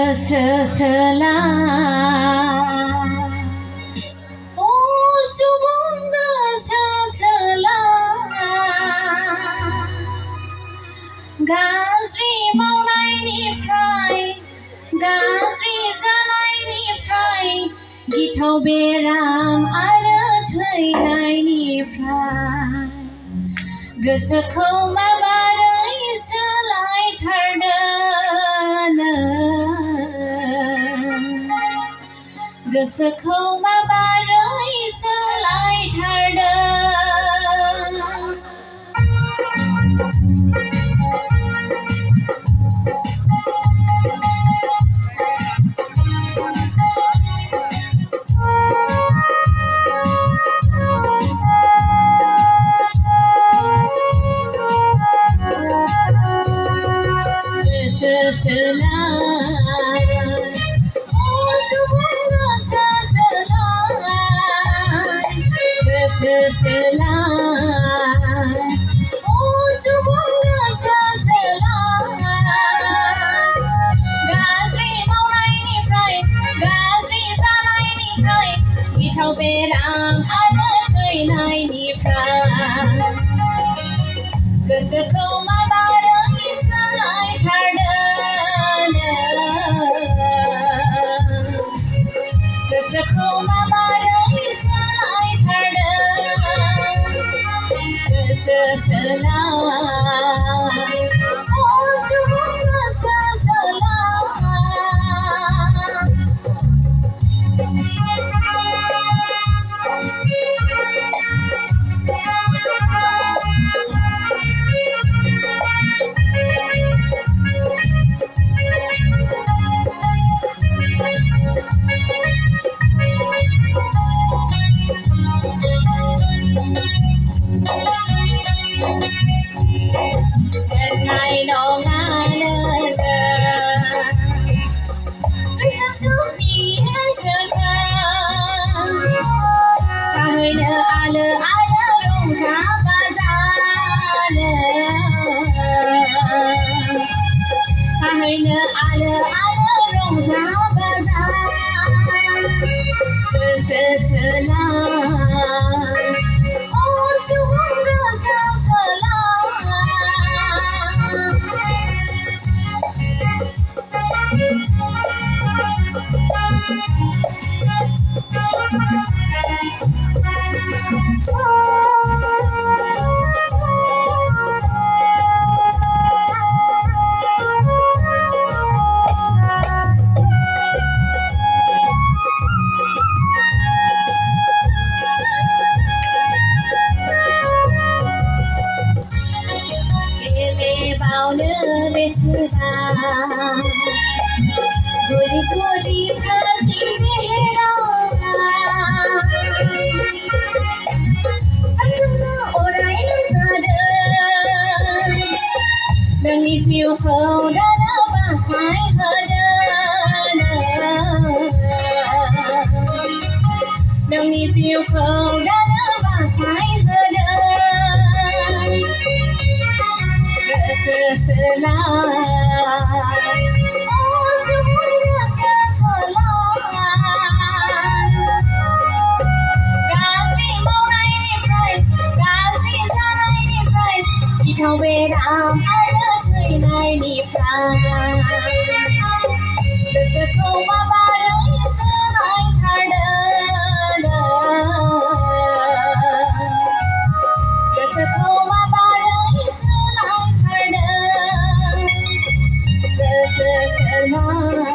Swlai Subung Swlai Gazri maunayनिफ्राय गाज्रि जानायनिफ्राय गिथाव बेराम आरो थैनायनिफ्राय गोसोखौ माबोरै सोलायथारदों गोसोखौ माबोरै सोलायथारदों Swlai Subung Swlai Swlai Subung Swlai Gazri maunayनिफ्राय गाज्रि जानायनिफ्राय गिथाव बेराम आरो थैनायनिफ्राय गोसोखौ माबोरै सोलायथारदों गोसोखौ माबोरै सोलायथारदों Swlai Subung नोंनि जिउखौ दानो बासायहोदों नोंनि जिउखौ दानो बासायहोदों गोसो सोलाय सुबुं गोसो सोलाय गाज्रि मावनायनिफ्राय गाज्रि जानायनिफ्राय गिथाव बेराम गोसोखौ माबोरै सोलायथारदों गोसोखौ माबोरै सोलायथारदों गोसो सोलाय